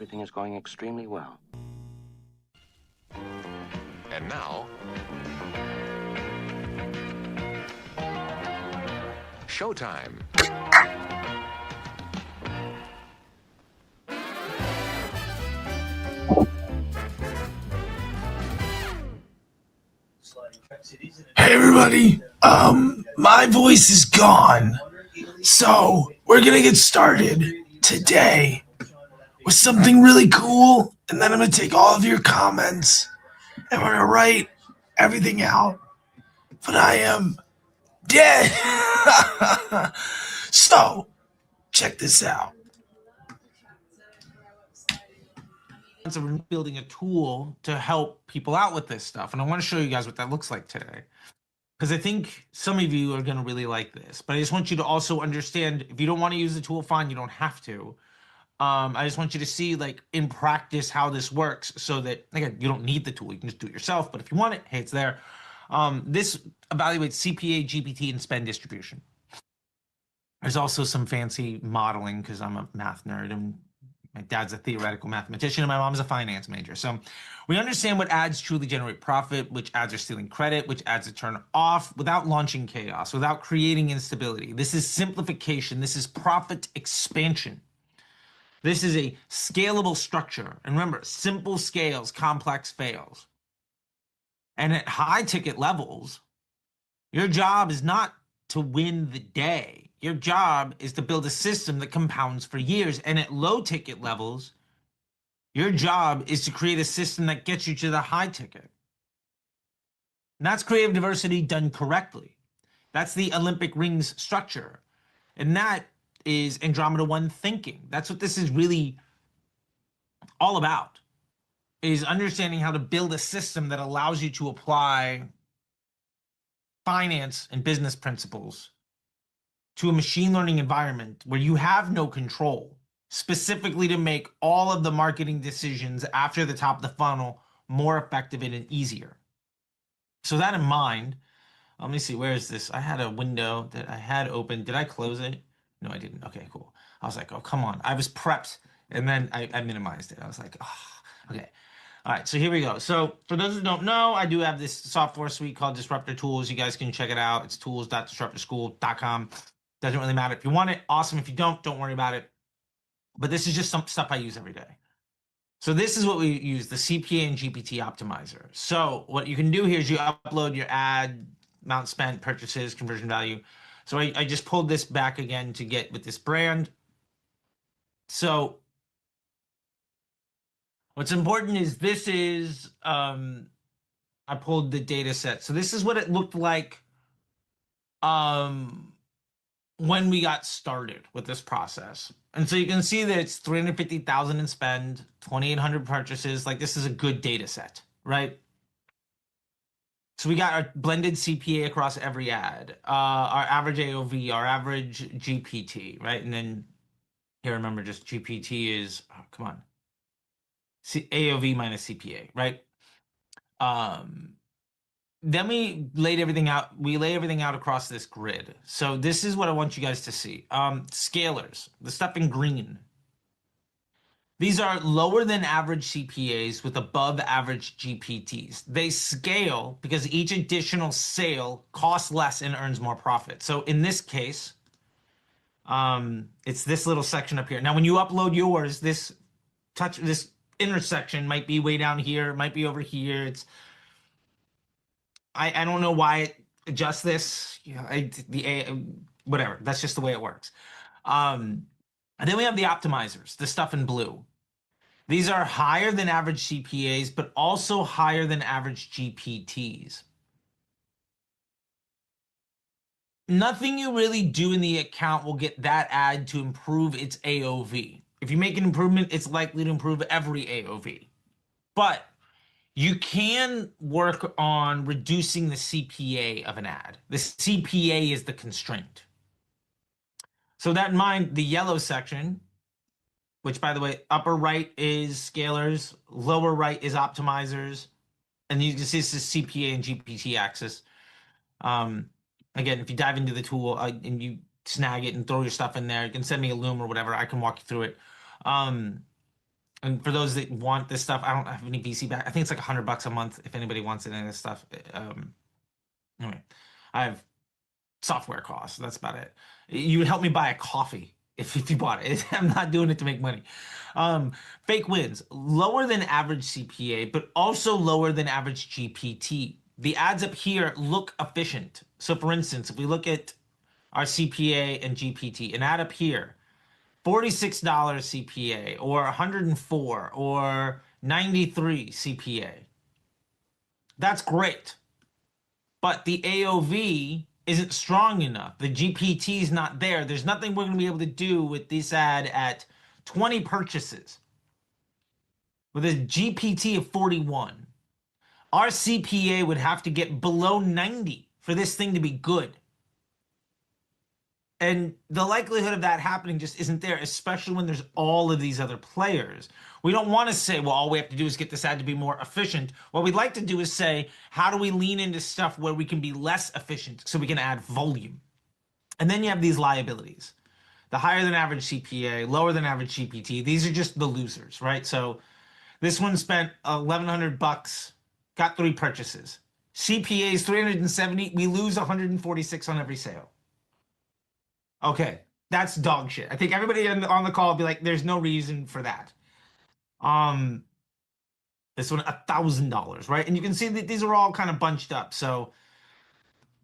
everything is going extremely well. And now, showtime. Hey everybody, my voice is gone, so we're gonna get started today with something really cool, and then I'm gonna take all of your comments and we're gonna write everything out. But I am dead. So, check this out. So we're building a tool to help people out with this stuff, and I want to show you guys what that looks like today, because I think some of you are going to really like this. But I just want you to also understand, if you don't want to use the tool, fine, you don't have to. I just want you to see, like, in practice how this works, so that, again, you don't need the tool, you can just do it yourself. But if you want it, hey, it's there. This evaluates CPA, GPT, and spend distribution. There's also some fancy modeling, because I'm a math nerd and my dad's a theoretical mathematician and my mom's a finance major. So we understand what ads truly generate profit, which ads are stealing credit, which ads are turned off without launching chaos, without creating instability. This is simplification. This is profit expansion. This is a scalable structure. And remember, simple scales, complex fails. And at high ticket levels, your job is not to win the day. Your job is to build a system that compounds for years. And at low ticket levels, your job is to create a system that gets you to the high ticket. And that's creative diversity done correctly. That's the Olympic rings structure. And that is Andromeda 1 thinking. That's what this is really all about, is understanding how to build a system that allows you to apply finance and business principles to a machine learning environment where you have no control, specifically to make all of the marketing decisions after the top of the funnel more effective and easier. So that in mind, let me see, where is this? I had a window that I had open. Did I close it? No, I didn't. Okay, cool. I was like, oh, come on. I was prepped, and then I minimized it. I was like, oh, okay. All right, so here we go. So for those who don't know, I do have this software suite called Disruptor Tools. You guys can check it out. It's tools.disruptorschool.com. Doesn't really matter. If you want it, awesome. If you don't worry about it. But this is just some stuff I use every day. So this is what we use, the CPA and GPT optimizer. So what you can do here is you upload your ad, amount spent, purchases, conversion value. So I just pulled this back again to get with this brand. So what's important is this is, I pulled the data set. So this is what it looked like when we got started with this process. And so you can see that it's 350,000 in spend, 2,800 purchases. Like, this is a good data set, right? So we got our blended CPA across every ad, our average AOV, our average GPT, right? And then here, remember, just GPT is, oh, come on, AOV minus CPA, right? Then we laid everything out. We lay everything out across this grid. So this is what I want you guys to see. Scalers, the stuff in green. These are lower than average CPAs with above average GPTs. They scale because each additional sale costs less and earns more profit. So in this case, it's this little section up here. Now, when you upload yours, this intersection might be way down here, might be over here. It's I don't know why it adjusts this. You know, whatever. That's just the way it works. And then we have the optimizers, the stuff in blue. These are higher than average CPAs, but also higher than average GPTs. Nothing you really do in the account will get that ad to improve its AOV. If you make an improvement, it's likely to improve every AOV. But you can work on reducing the CPA of an ad. The CPA is the constraint. So that in mind, the yellow section, which, by the way, upper right is scalers, lower right is optimizers, and you can see this is CPA and GPT axis. Again, if you dive into the tool and you snag it and throw your stuff in there, you can send me a Loom or whatever. I can walk you through it. And for those that want this stuff, I don't have any VC back. I think it's like $100 a month if anybody wants any of this stuff. Anyway, I have software costs. That's about it. You would help me buy a coffee if you bought it. I'm not doing it to make money. Fake wins, lower than average CPA, but also lower than average GPT. The ads up here look efficient. So for instance, if we look at our CPA and GPT, an ad up here, $46 CPA or 104 or 93 CPA. That's great. But the AOV isn't strong enough. The GPT is not there. There's nothing we're going to be able to do with this ad at 20 purchases. With a GPT of 41, our CPA would have to get below 90 for this thing to be good. And the likelihood of that happening just isn't there, especially when there's all of these other players. We don't want to say, well, all we have to do is get this ad to be more efficient. What we'd like to do is say, how do we lean into stuff where we can be less efficient so we can add volume? And then you have these liabilities. The higher than average CPA, lower than average GPT. These are just the losers, right? So this one spent $1,100, got 3 purchases. CPA is 370. We lose 146 on every sale. Okay, that's dog shit. I think everybody on the call will be like, "There's no reason for that." This one $1,000, right? And you can see that these are all kind of bunched up. So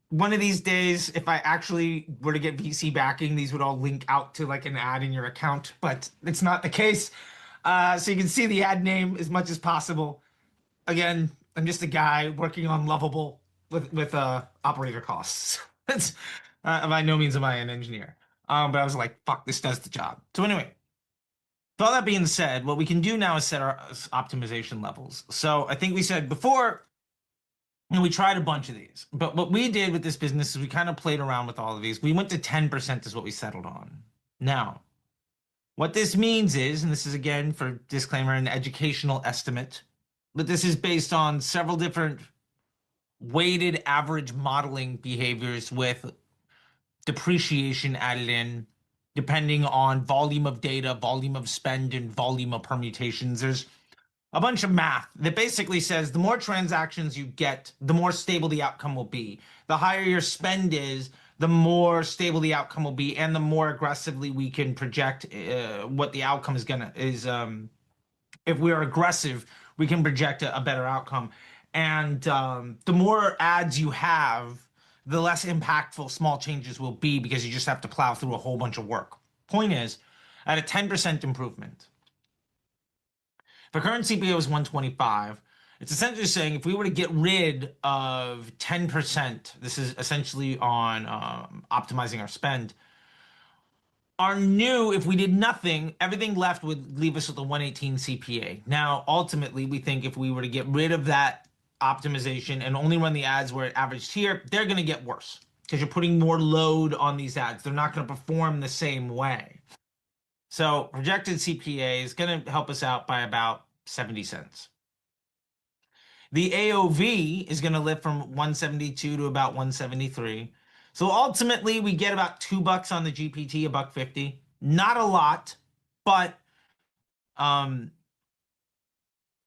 one of these days, if I actually were to get VC backing, these would all link out to like an ad in your account, but it's not the case. So you can see the ad name as much as possible. Again, I'm just a guy working on Lovable with operator costs. That's by no means am I an engineer. But I was like, fuck, this does the job. So anyway, with all that being said, what we can do now is set our optimization levels. So I think we said before, we tried a bunch of these, but what we did with this business is we kind of played around with all of these. We went to 10% is what we settled on. Now, what this means is, and this is again for disclaimer, an educational estimate, but this is based on several different weighted average modeling behaviors with depreciation added in, depending on volume of data, volume of spend, and volume of permutations. There's a bunch of math that basically says the more transactions you get, the more stable the outcome will be. The higher your spend is, the more stable the outcome will be, and the more aggressively we can project what the outcome is gonna is. If we're aggressive, we can project a better outcome. And the more ads you have, the less impactful small changes will be because you just have to plow through a whole bunch of work. Point is, at a 10% improvement, if current CPO is 125, it's essentially saying if we were to get rid of 10%, this is essentially on optimizing our spend, our new, if we did nothing, everything left would leave us with a 118 CPA. Now, ultimately, we think if we were to get rid of that optimization and only run the ads where it averaged here, they're going to get worse because you're putting more load on these ads. They're not going to perform the same way. So projected CPA is going to help us out by about 70 cents. The AOV is going to lift from 172 to about 173. So ultimately, we get about $2 on the GPT, $1.50. Not a lot, but at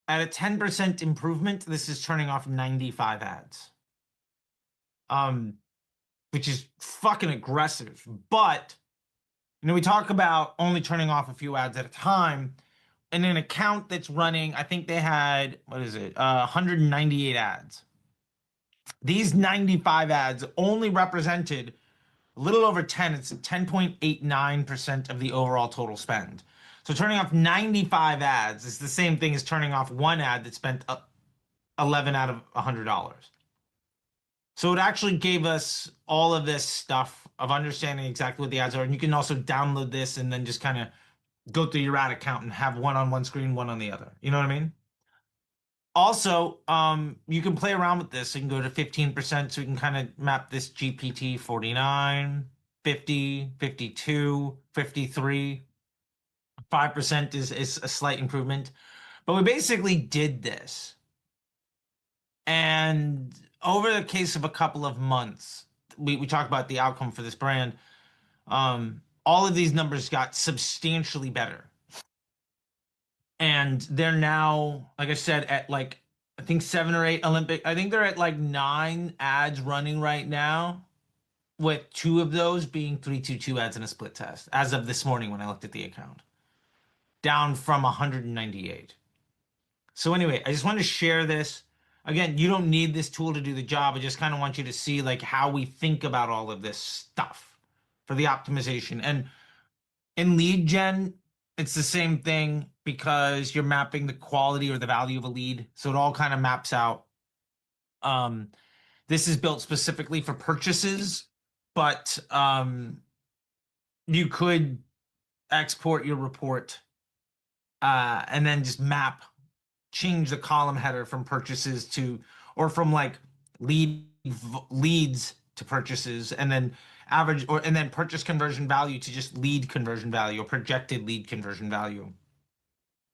a 10% improvement, this is turning off 95 ads, which is fucking aggressive. But we talk about only turning off a few ads at a time. In an account that's running, I think they had 198 ads. These 95 ads only represented a little over 10. It's 10.89% of the overall total spend. So turning off 95 ads is the same thing as turning off one ad that spent 11 out of $100. So it actually gave us all of this stuff of understanding exactly what the ads are. And you can also download this and then just kind of go through your ad account and have one on one screen, one on the other. You know what I mean? Also, you can play around with this. You can go to 15%, so we can kind of map this GPT 49, 50, 52, 53. 5% is a slight improvement. But we basically did this. And over the case of a couple of months, we talked about the outcome for this brand. All of these numbers got substantially better. And and they're now, like I said, at like I think 7 or 8 Olympic. I think they're at like 9 ads running right now, with 2 of those being 322 ads in a split test as of this morning when I looked at the account, down from 198. So anyway, I just wanted to share this. Again, you don't need this tool to do the job. I just kind of want you to see like how we think about all of this stuff for the optimization. And in lead gen, it's the same thing because you're mapping the quality or the value of a lead. So it all kind of maps out. This is built specifically for purchases, but you could export your report and then just change the column header from purchases to, or from like leads to purchases, and then average, or and then purchase conversion value to just lead conversion value or projected lead conversion value,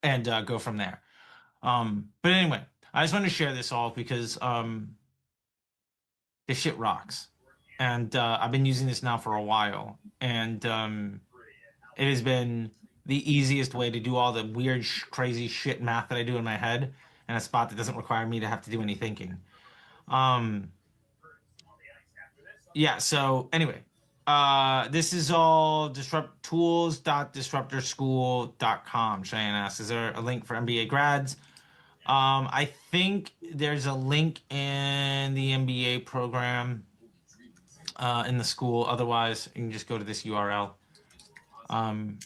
and go from there. But anyway, I just want to share this all because this shit rocks, and I've been using this now for a while, and it has been the easiest way to do all the weird, crazy shit math that I do in my head in a spot that doesn't require me to have to do any thinking. Um, yeah. So anyway, this is all tools.disruptorschool.com. Cheyenne asks, is there a link for MBA grads? I think there's a link in the MBA program in the school. Otherwise, you can just go to this URL. And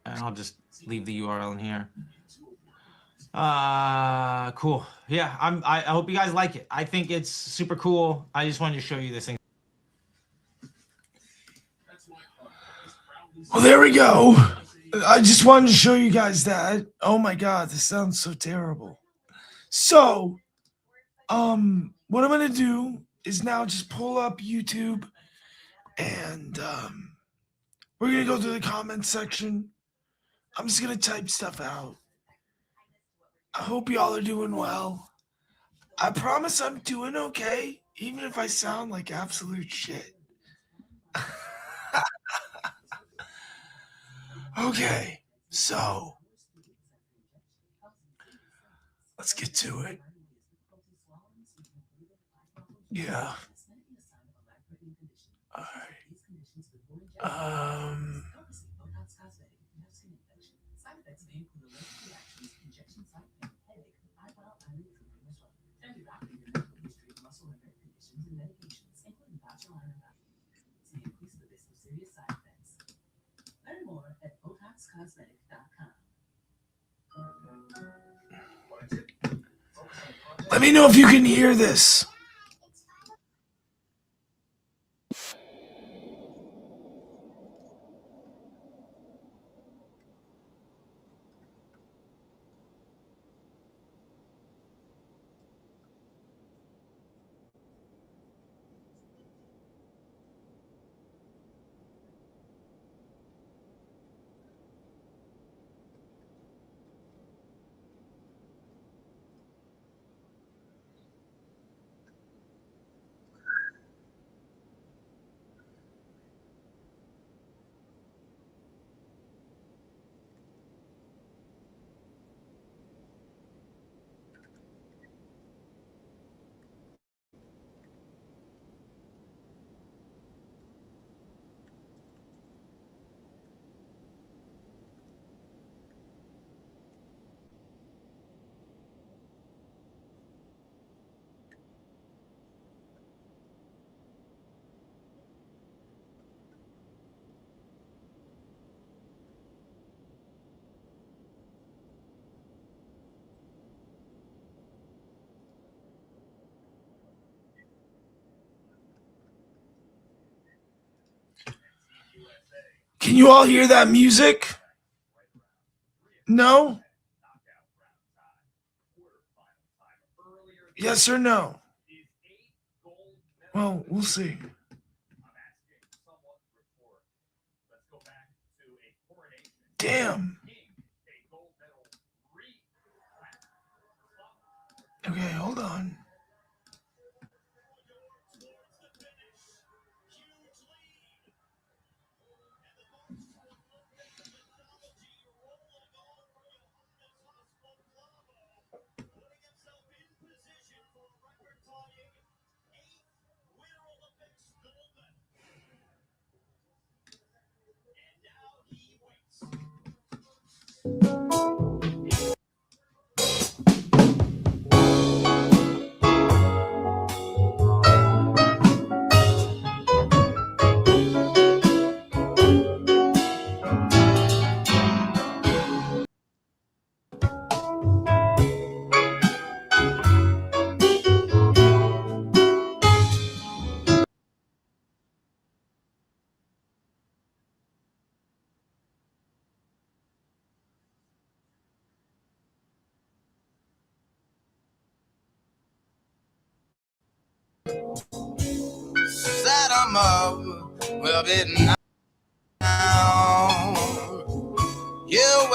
I'll just leave the URL in here. Cool. Yeah, I hope you guys like it. I think it's super cool. I just wanted to show you this thing. Well, there we go. I just wanted to show you guys that. Oh my god, this sounds so terrible. So, what I'm gonna do is now just pull up YouTube, and we're gonna go through the comments section. I'm just gonna type stuff out. I hope y'all are doing well. I promise I'm doing okay, even if I sound like absolute shit. Okay, so let's get to it. Yeah. All right. Let me know if you can hear this. Can you all hear that music? No? Yes or no? Well, we'll see. Damn. Okay, hold on. Set 'em up, we'll be now. You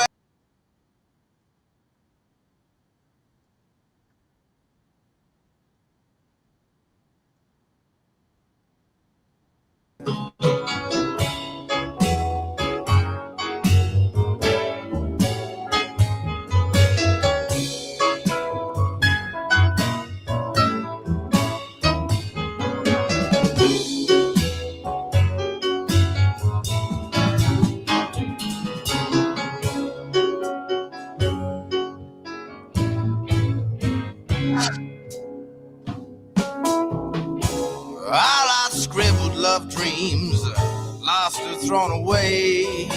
all our scribbled love dreams, lost or thrown away.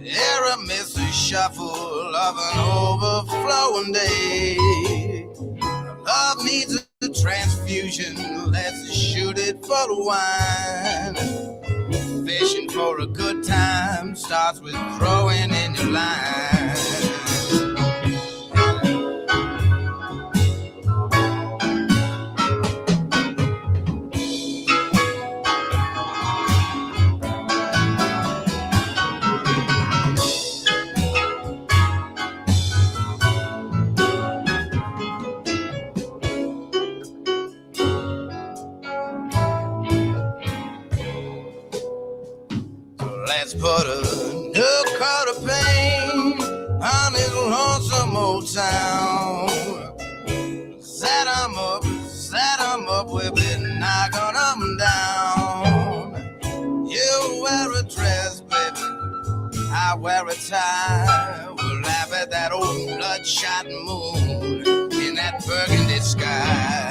Error miss a shuffle of an overflowing day. Love needs a transfusion, let's shoot it full of wine. Fishing for a good time starts with throwing in your line. Let's put a new coat of paint on this lonesome old town. Set 'em up, we'll be knocking 'em down. You wear a dress, baby, I wear a tie. We'll laugh at that old bloodshot moon in that burgundy sky.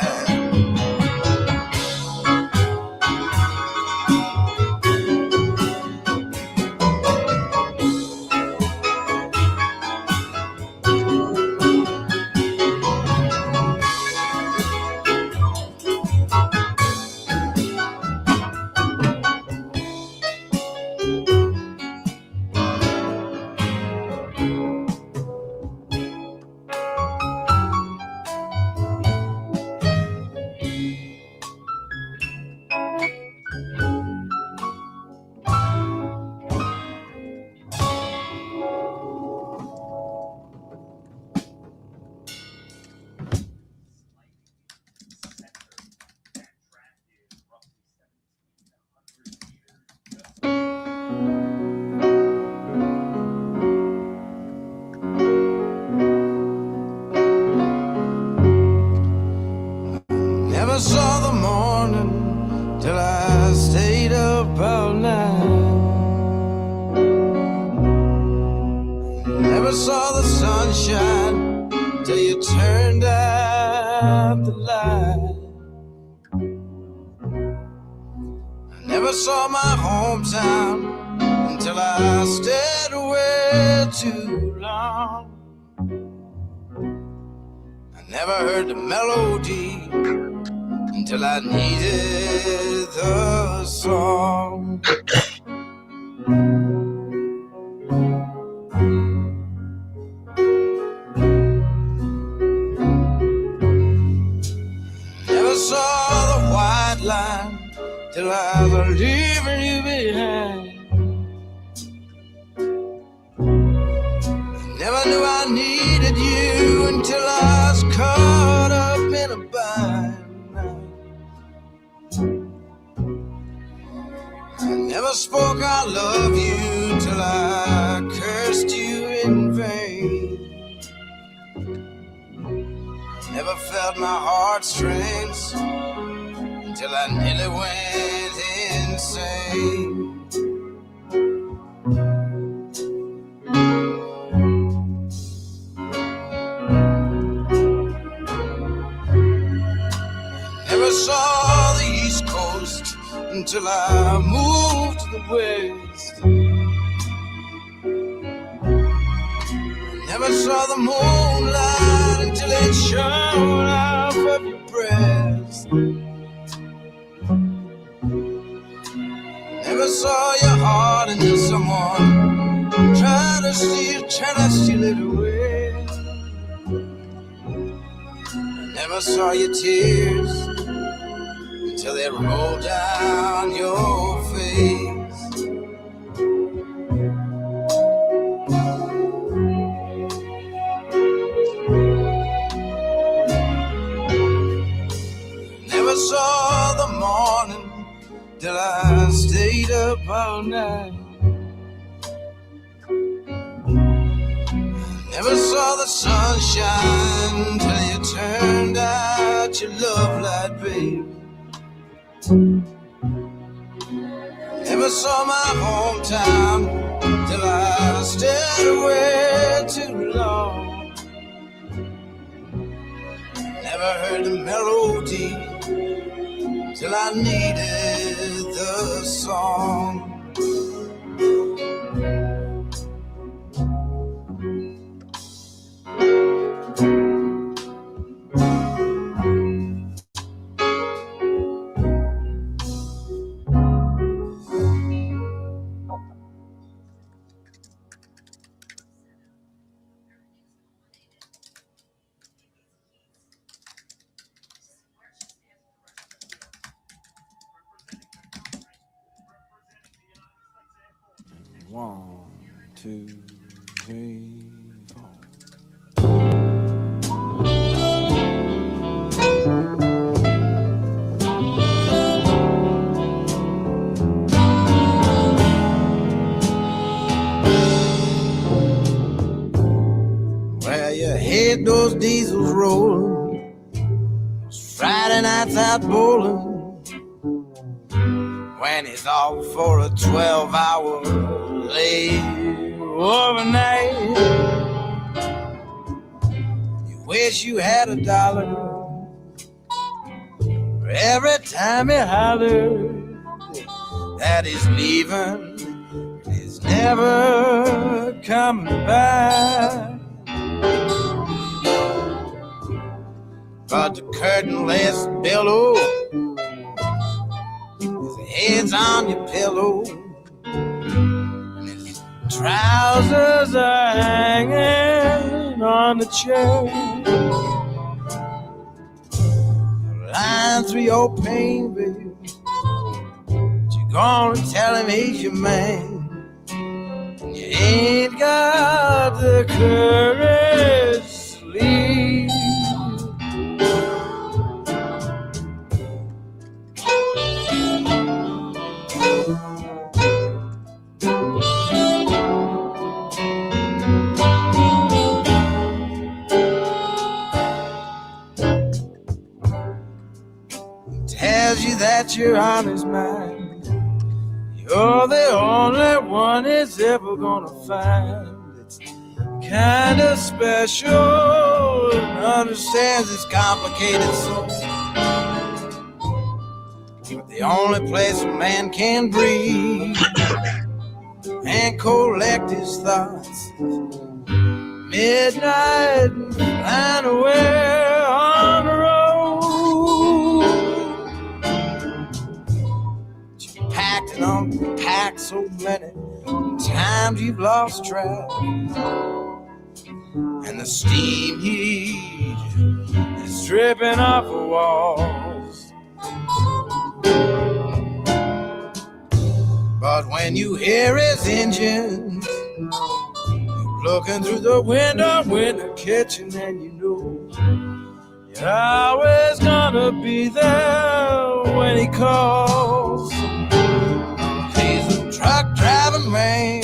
Never saw the morning till I stayed up all night. Never saw the sunshine till you turned out the light. I never saw my hometown until I stayed away too long. I never heard the melody until I needed the song. Never saw the white line till I was leaving you behind. Never knew I needed you until I was caught up in a bind. I never spoke I love you till I cursed you in vain. Never felt my heartstrings until I nearly went insane. till I moved to the west. Never saw the moonlight until it shone off of your breast. Never saw your heart until someone trying to steal it away. Never saw your tears until they rolled down your face. Never saw the morning till I stayed up all night. Never saw the sunshine till you turned out your love light, babe. Never saw my hometown till I stayed away too long. Never heard the melody till I needed the song. One, two, three, four. Where you heard those diesels rolling, those Friday nights out bowling, when he's off for a 12-hour late overnight. You wish you had a dollar for every time he hollered that he's leaving, he's never coming back. But the curtain-less billow, head's on your pillow, and his trousers are hanging on the chair. Lying through your pain, baby, but you're gonna tell him he's your man, and you ain't got the courage to leave. Tells you that you're on his mind. You're the only one he's ever gonna find. It's kinda special and understands his complicated soul. But the only place a man can breathe and collect his thoughts, midnight and flying away on the road. You packed and unpacked so many times you've lost track, and the steam heat is dripping off the walls. But when you hear his engine looking through the window in the kitchen, and you know you're always gonna be there when he calls. He's a truck driving man,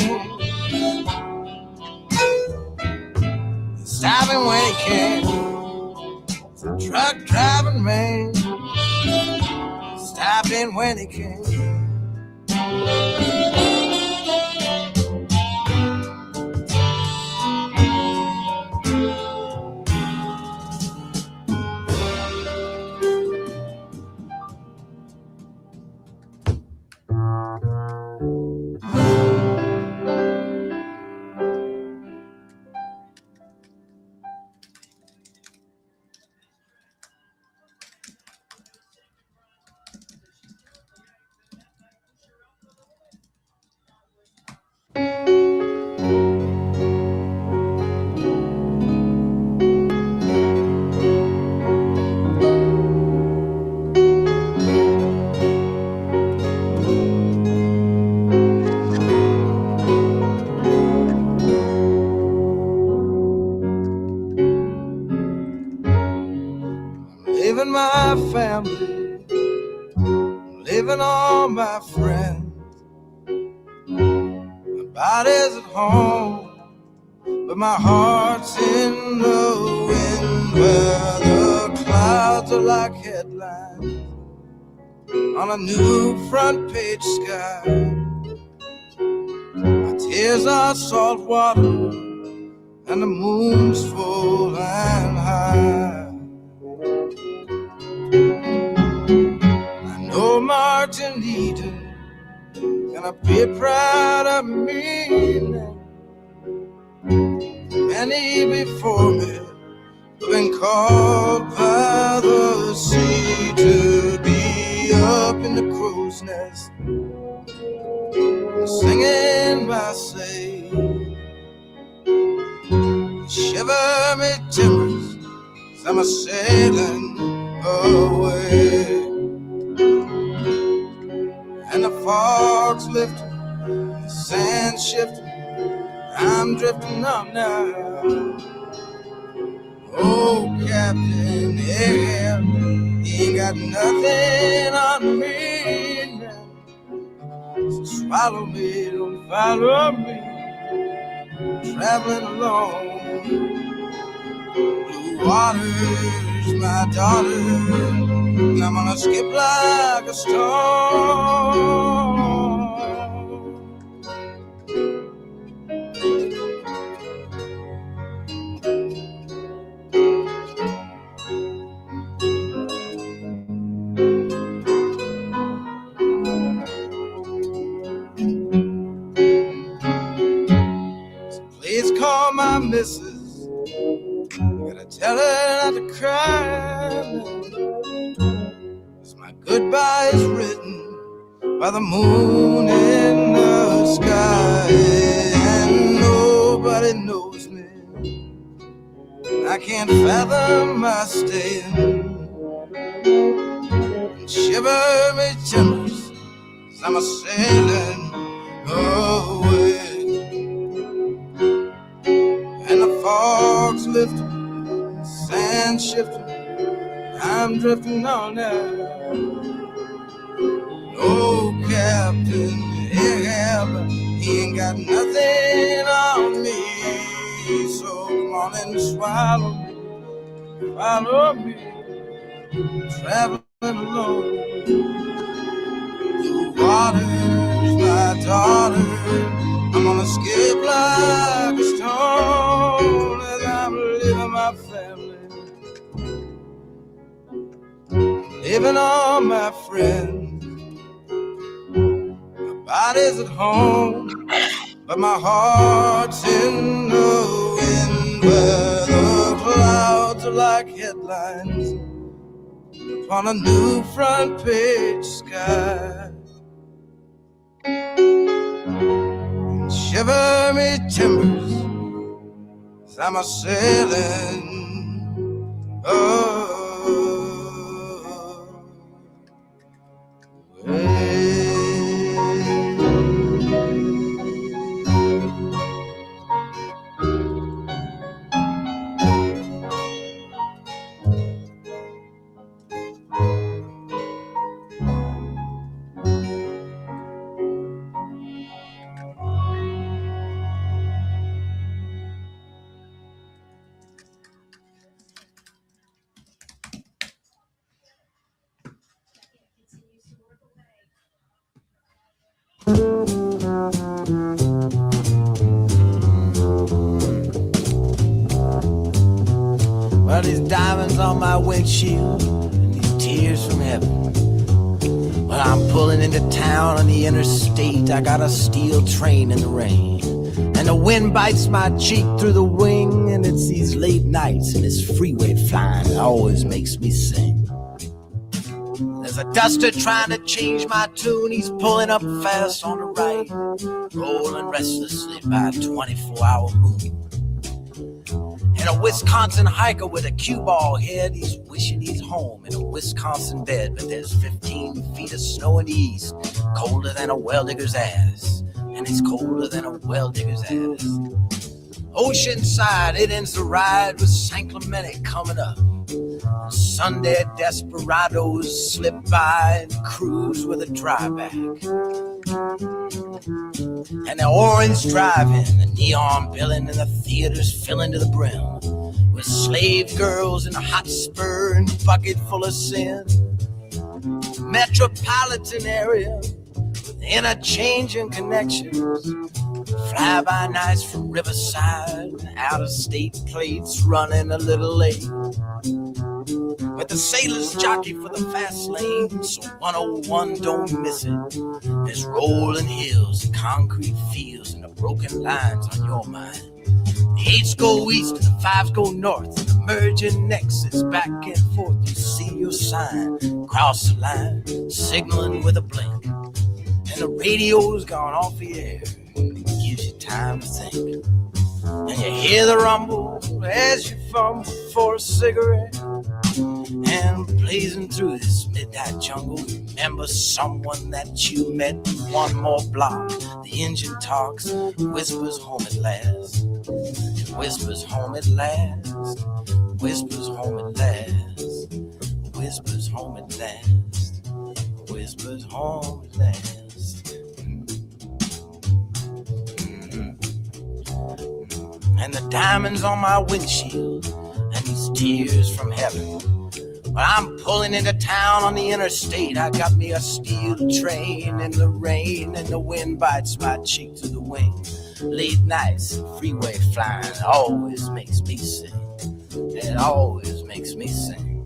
stopping when he can. He's a truck driving man, stopping when he can. leaving my family, leaving all my friends. My body's at home, but my heart's in the wind, where the clouds are like headlines on a new front page sky. My tears are salt water, and the moon's full and high. I know Martinita gonna be proud of me now. Many before me have been called by the sea to be up in the crow's nest, singing my say. Shiver me timbers, 'cause I'm a-sailing away. And the fog's lifting, the sand's shifting, I'm drifting up now. Oh, Captain Ahab, he ain't got nothing on me now. So swallow me, don't follow me, traveling alone. Blue water's my daughter, and I'm gonna skip like a stone. Please call my missus, gotta tell her not to cry. 'Cause my goodbye is written by the moon in the sky, and nobody knows me. I can't fathom my staying. And shiver me timbers, 'cause I'm a-sailing away. And the fog's lifting, sand shifting, I'm drifting on now. Oh, Captain Ahab, he ain't got nothing on me. So come on and swallow me, follow me, traveling alone. The water's my daughter, I'm gonna skip like a stone as I'm leaving my family, leaving all my friends. My body's at home, but my heart's in the wind, where the clouds are like headlines upon a new front page sky. Shiver me timbers, 'cause I'm a-sailing away. Well, these diamonds on my windshield and these tears from heaven. Well, I'm pulling into town on the interstate. I got a steel train in the rain, and the wind bites my cheek through the wing. And it's these late nights and this freeway flying that always makes me sing. There's a duster trying to change my tune. He's pulling up fast on the right, rolling restlessly by a 24-hour moon. And a Wisconsin hiker with a cue ball head, he's wishing he's home in a Wisconsin bed. But there's 15 feet of snow in the east, colder than a well digger's ass. And it's colder than a well digger's ass. Oceanside, it ends the ride with San Clemente coming up. Sunday desperados slip by and cruise with a dryback. And the orange driving, the neon billing, and the theaters filling to the brim with slave girls in a hot spur and bucket full of sin. Metropolitan area with interchanging connections. Fly-by-nights from Riverside, out-of-state plates running a little late. But the sailors jockey for the fast lane, so 101 don't miss it. There's rolling hills and concrete fields and the broken lines on your mind. The 8s go east and the 5s go north, and the merging nexus back and forth. You see your sign, cross the line, signaling with a blink, and the radio's gone off the air. It gives you time to think, and you hear the rumble as you fumble for a cigarette. And blazing through this midnight jungle, remember someone that you met. One more block, the engine talks, whispers home at last. It whispers home at last, whispers home at last, whispers home at last, whispers home at last. And the diamonds on my windshield, and these tears from heaven. Well, I'm pulling into town on the interstate. I got me a steel train in the rain, and the wind bites my cheek to the wing. Late nights, freeway flying, always makes me sing. It always makes me sing.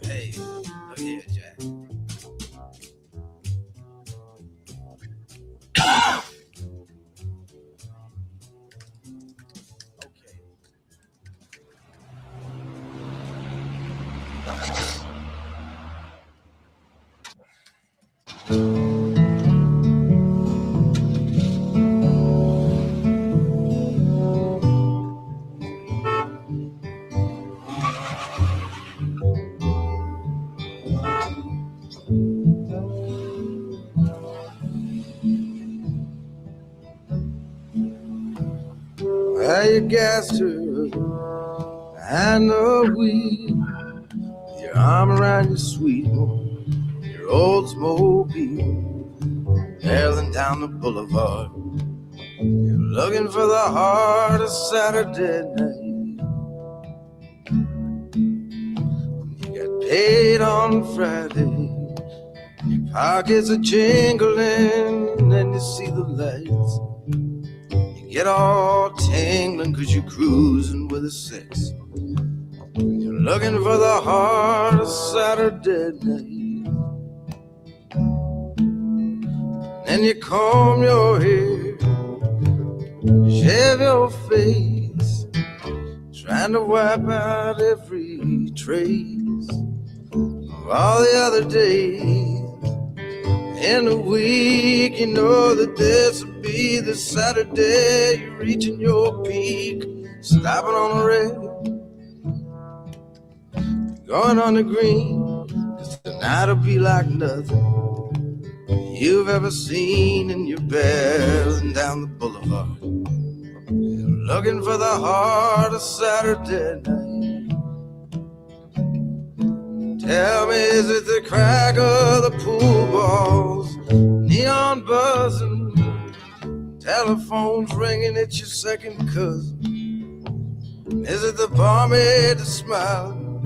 Hey, look here, Jack. Well, you gassed her behind the wheel, with your arm around your sweet one, your Oldsmobile, barreling down the boulevard. You're looking for the heart of Saturday night. You got paid on Friday, your pockets are jingling, and you see the lights. Get all tingling 'cause you're cruising with a 6. You're looking for the heart of Saturday night. Then you comb your hair, shave your face, trying to wipe out every trace of all the other days. In a week, you know that this will be the Saturday you're reaching your peak, stopping on the red, going on the green, 'cause tonight will be like nothing you've ever seen, and you're barreling down the boulevard. You're looking for the heart of Saturday night. Tell me, is it the crack of the pool balls, neon buzzing, telephones ringing, it's your second cousin? Is it the barmaid that's smiling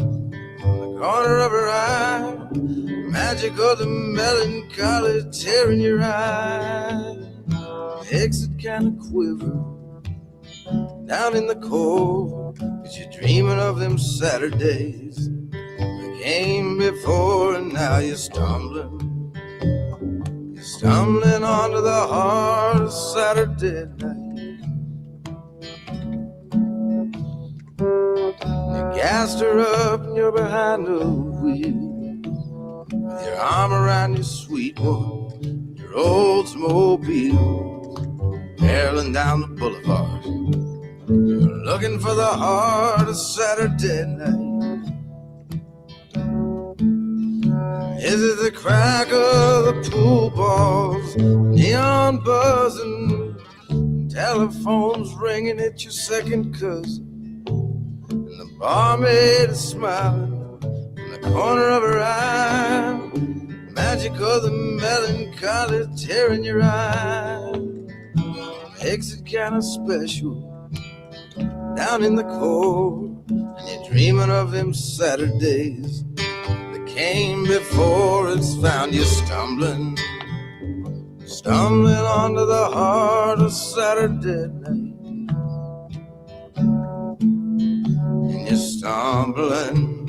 in the corner of her eye, magic of the melancholy tearing your eye? Makes it kind of quiver down in the core, 'cause you're dreaming of them Saturdays came before, and now you're stumbling onto the heart of Saturday night. You gassed her up and you're behind the wheel, with your arm around your sweet one, your Oldsmobile, barreling down the boulevard. You're looking for the heart of Saturday night. This is the crack of the pool balls, neon buzzing, telephones ringing at your second cousin, and the barmaid is smiling in the corner of her eye. Magic of the melancholy tearing your eye makes it kind of special down in the cold, and you're dreaming of them Saturdays that came before it's found you stumbling onto the heart of Saturday night, and you're stumbling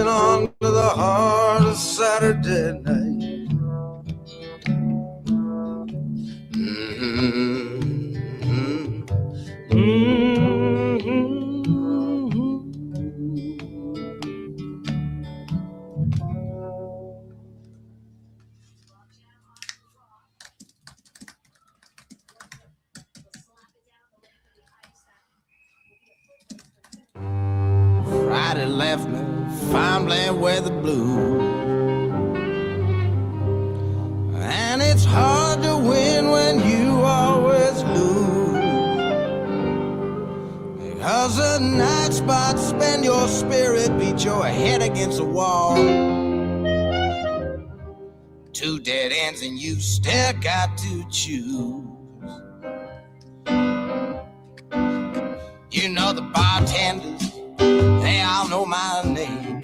onto the heart of Saturday night. Friday left me fumbling with the blues, and it's hard to win when you always lose, because the night spots spend your spirit, beat your head against the wall. Two dead ends and you still got to choose. You know the bartenders, they all know my name.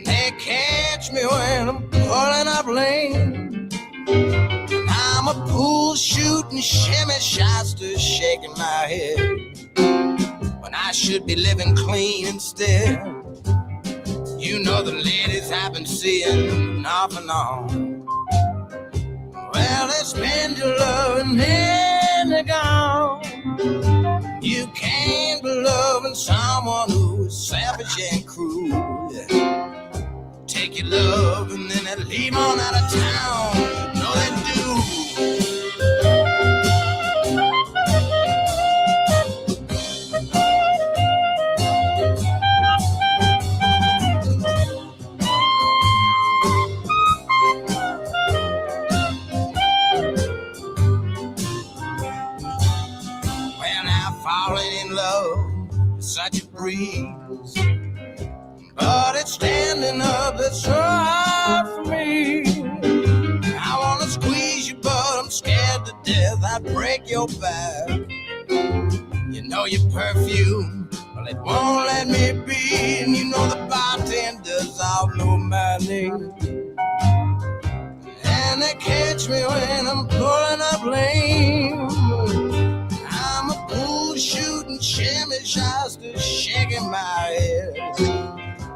They catch me when I'm pulling up lane. And I'm a pool shooting shimmy shyster, shaking my head when I should be living clean instead. You know the ladies I've been seeing off and on. Well, they spend your love and then they're gone. You can't be loving someone who is selfish and cruel. Take your love and then they leave on out of town. You know they do. Falling in love is such a breeze, but it's standing up that's so hard for me. I wanna squeeze you, but I'm scared to death I'd break your back. You know your perfume, well it won't let me be, and you know the bartenders all know my name. And they catch me when I'm pulling up lame. I'm a pool shooting shimmy shyster, shaking my head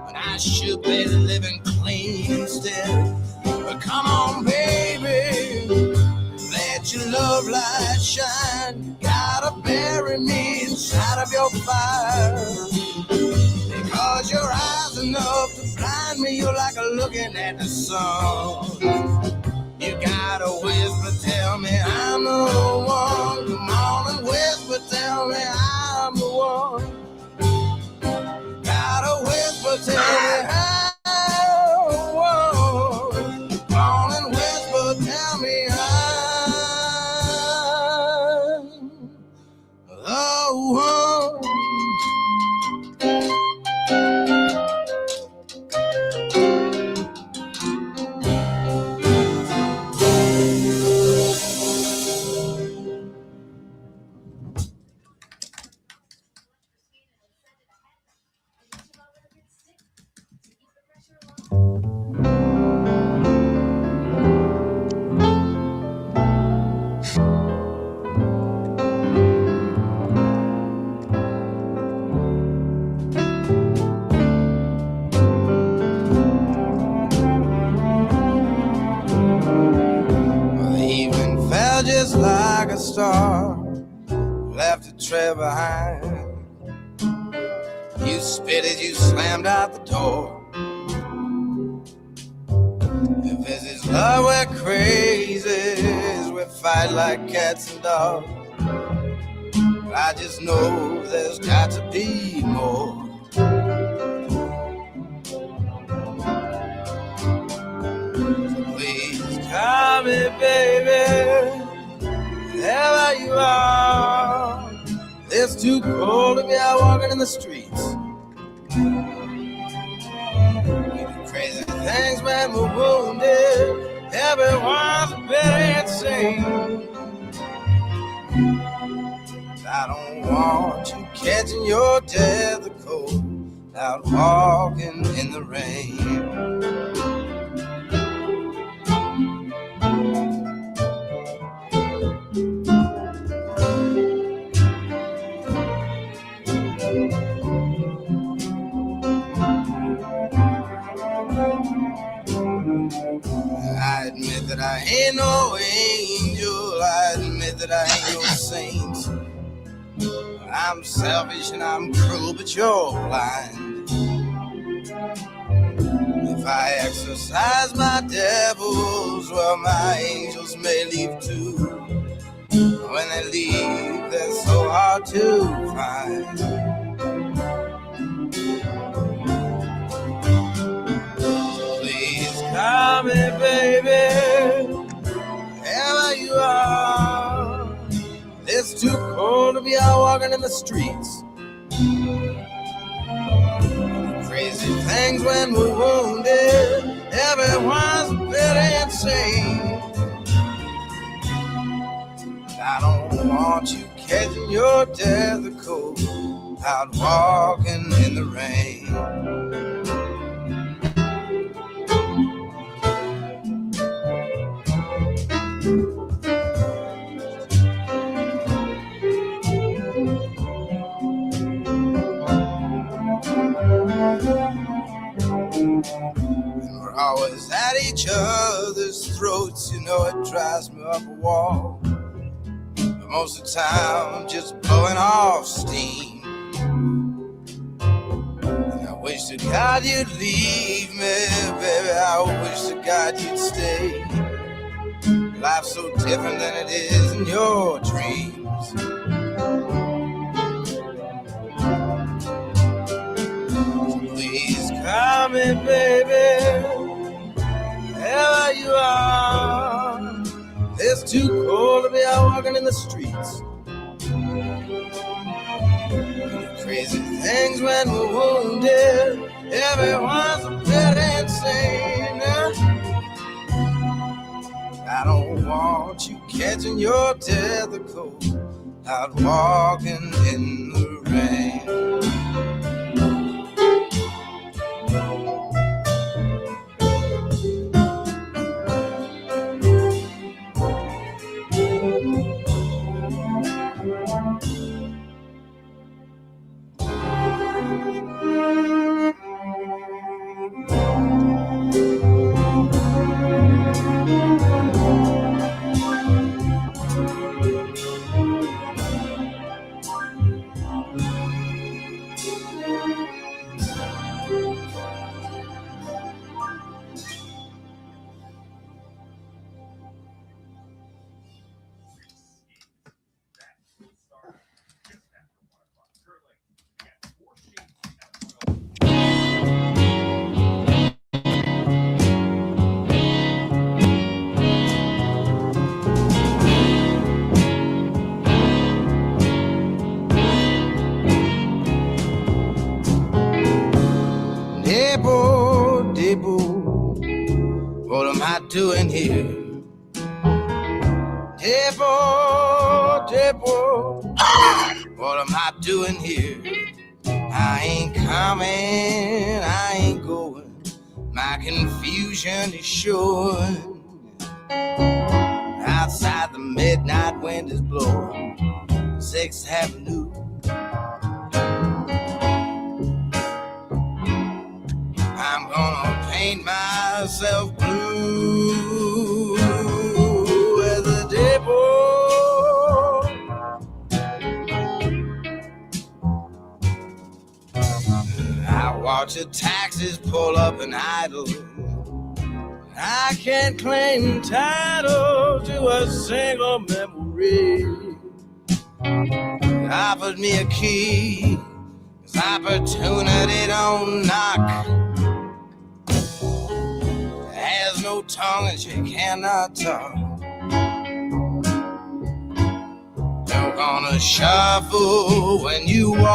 when I should be living clean instead. But come on, baby, let your love light shine. You gotta bury me inside of your fire, because your eyes enough to blind me. You're like a looking at the sun. You gotta whisper, tell me I'm the one. Come on and whisper, tell me I'm the one. Gotta whisper, tell me I'm the one. Come on and whisper, tell me I'm the one. Just like a star left a trail behind. You spit as you slammed out the door. If this is love, we're crazy. We fight like cats and dogs. I just know there's got to be more. baby, wherever you are. It's too cold to be out walking in the streets. We do crazy things when we're wounded. Everyone's a bit insane. I don't want you catching your death of cold out walking in the rain. I admit that I ain't no angel. I admit that I ain't no saint. I'm selfish and I'm cruel, but you're blind. If I exercise my devils, well, my angels may leave too. When they leave, they're so hard to find. Please call me, baby, wherever you are. It's too cold to be out walking in the streets. Crazy things when we're wounded. Everyone's a bit insane. I don't want you catching your death of cold out walking in the rain. And we're always at each other's throats. You know it drives me up a wall. But most of the time I'm just blowing off steam. And I wish to God you'd leave me, baby. I wish to God you'd stay. Life's so different than it is in your dreams. Please call me, baby, wherever you are. It's too cold to be out walking in the streets. Crazy things when we're wounded. Everyone's a bit insane. I don't want you catching your death of cold out walking in the rain. What am I doing here? Debo, what am I doing here? I ain't coming, I ain't going. My confusion is showing. Outside the midnight wind is blowing 6th Avenue. I'm gonna paint myself blue as a depot. I watch the taxis pull up and idle. I can't claim title to a single memory. Offered me a key, 'cause opportunity don't knock. Has no tongue and she cannot talk. You're gonna shuffle when you walk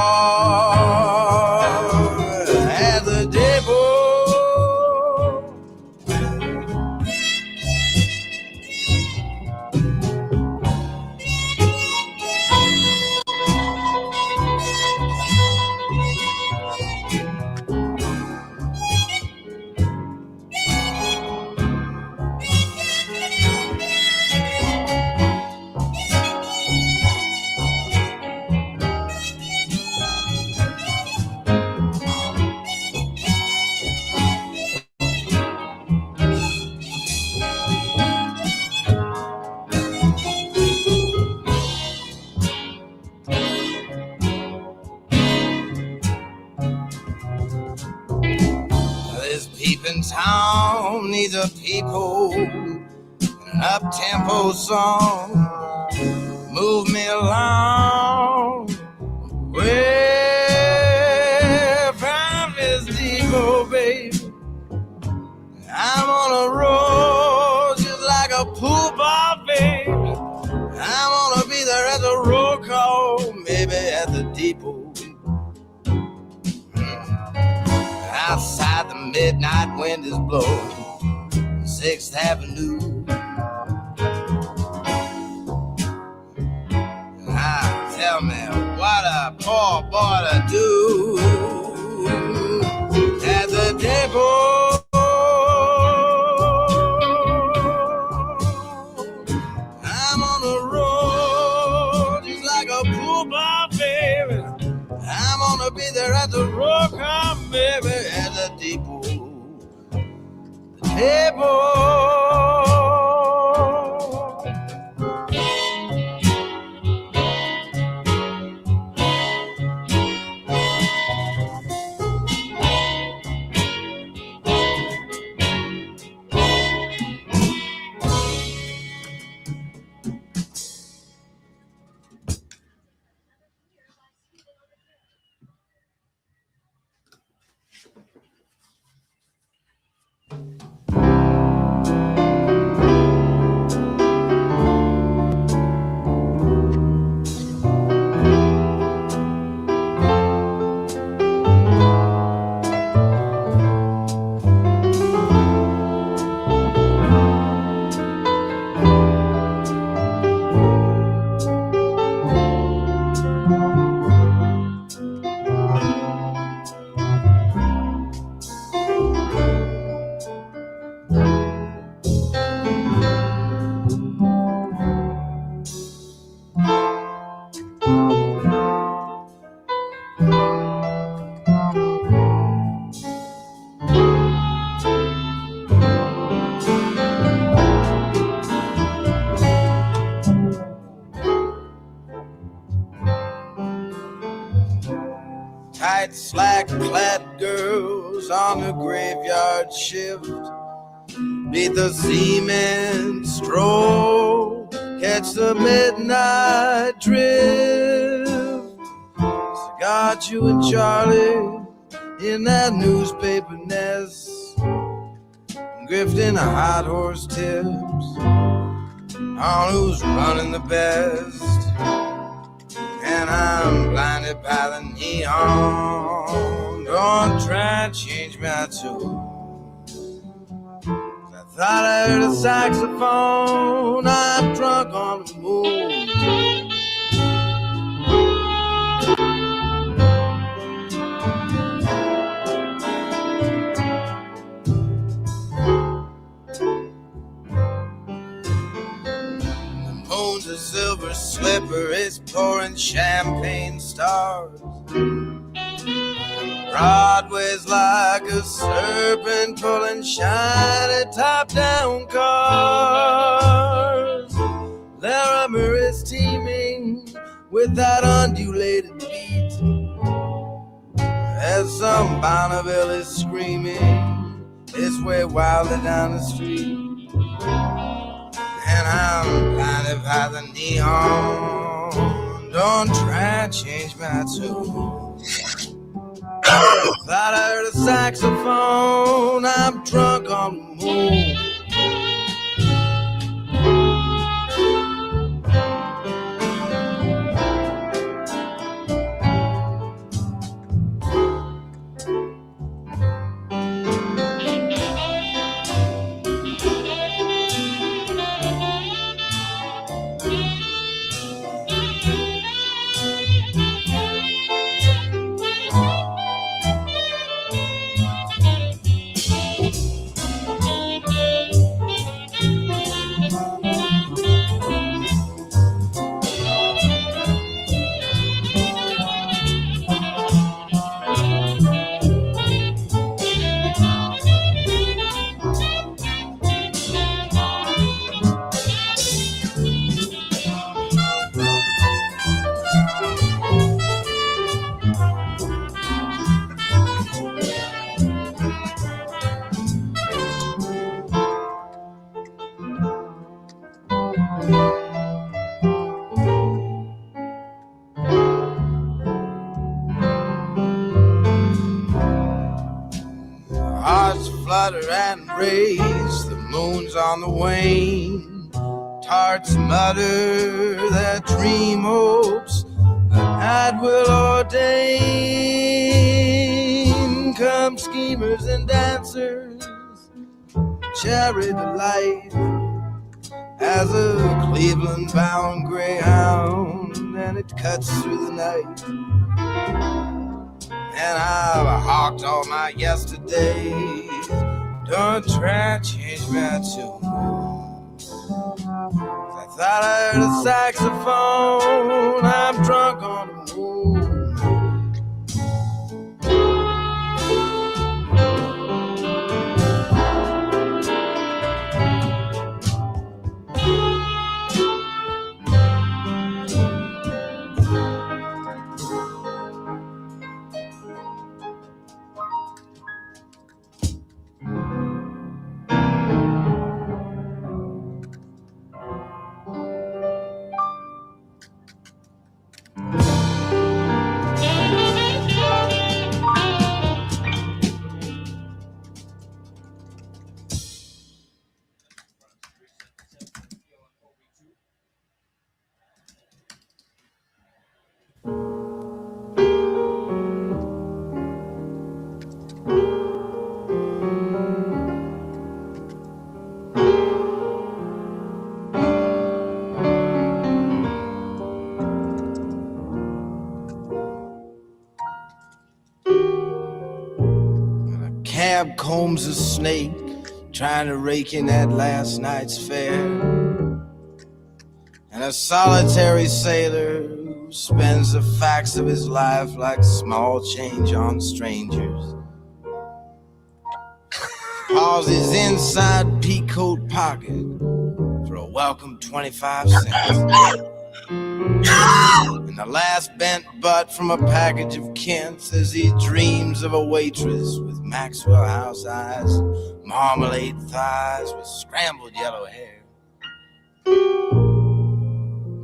at the depot. This peeping town needs a peephole, an up-tempo song. Move me along, way from this depot, baby. I'm on a road just like a pool ball, baby. I'm gonna be there at the roll call, maybe at the depot. Outside the midnight wind is blowing 6th Avenue. Tell me what a poor boy to do at the depot. I'm on the road just like a pool ball, baby. I'm gonna be there at the roll call, baby, at the depot. The depot. Tight, slack-clad girls on the graveyard shift, beat the cement stroll, catch the midnight drift. So got you and Charlie in that newspaper nest, grifting a hot horse tips on who's running the best. And I'm blinded by the neon. Don't try and change my tune. I thought I heard a saxophone. I'm drunk on the moon. A silver slipper is pouring champagne stars. Broadway's like a serpent pulling shiny top-down cars. Larimer is teeming with that undulated beat as some Bonneville is screaming its way wildly down the street. And I'm blinded by the neon. Don't try and change my tune. Thought I heard a saxophone. I'm drunk on the moon. flutter and race. The moon's on the wane. Tarts mutter their dream hopes the night will ordain. Come schemers and dancers, cherry delight as a Cleveland-bound greyhound, and it cuts through the night. And I've hawked all my yesterdays. Don't try to change my tune. I thought I heard a saxophone. I'm drunk on the moon. Cab combs a snake, trying to rake in that last night's fare. And a solitary sailor who spends the facts of his life like small change on strangers. Pause his inside peacoat pocket for a welcome 25 cents. And the last bent butt from a package of Kents as he dreams of a waitress with Maxwell House eyes, marmalade thighs with scrambled yellow hair.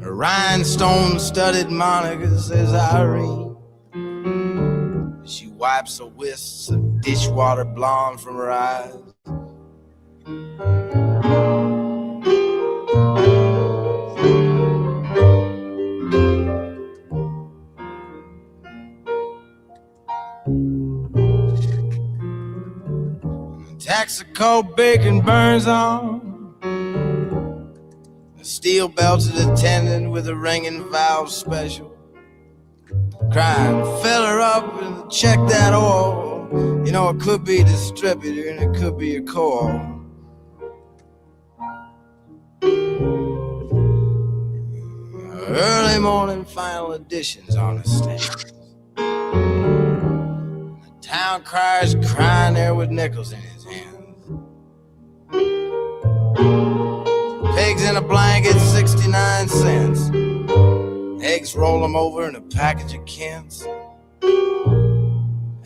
A rhinestone-studded moniker says Irene. She wipes a wisp of dishwater blonde from her eyes. Texaco bacon burns on. A steel-belted attendant with a ringing valve special, crying, fill her up and check that oil. You know, it could be a distributor and it could be a co-op. Early morning final editions on the stand. The town crier's crying there with nickels in his hands. Pigs in a blanket, 69 cents. Eggs, roll them over in a package of Kents.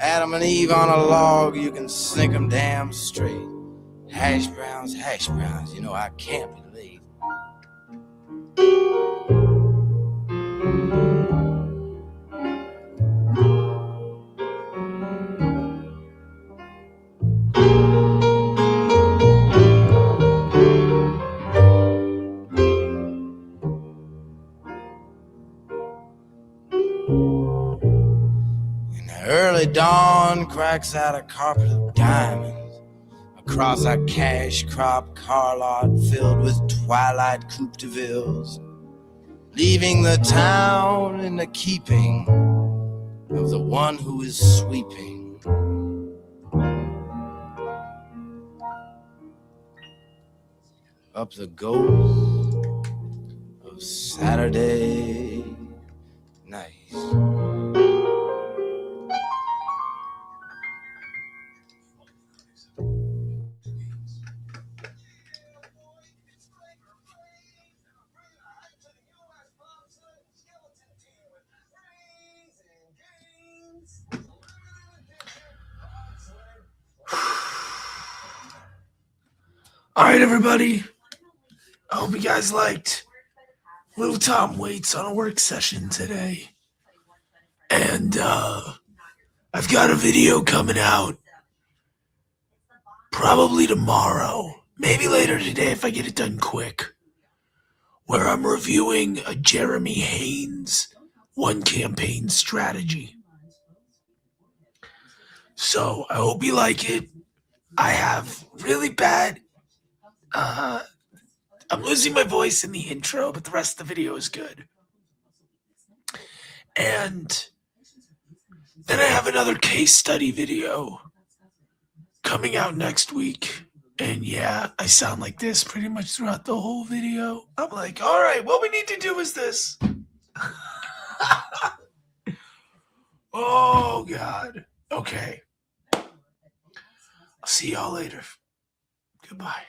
Adam and Eve on a log, you can sink them damn straight. Hash browns, you know I can't be late. Early dawn cracks out a carpet of diamonds across our cash crop car lot filled with twilight coupe de villes, leaving the town in the keeping of the one who is sweeping. Up the ghost of Saturday night. All right, everybody. I hope you guys liked Little Tom Waits on a work session today. And I've got a video coming out probably tomorrow, maybe later today if I get it done quick, where I'm reviewing a Jeremy Haynes one campaign strategy. So I hope you like it. I have really bad, I'm losing my voice in the intro, but the rest of the video is good. And then I have another case study video coming out next week. And yeah, I sound like this pretty much throughout the whole video. I'm like, all right, what we need to do is this. Oh, God. Okay. I'll see y'all later. Goodbye.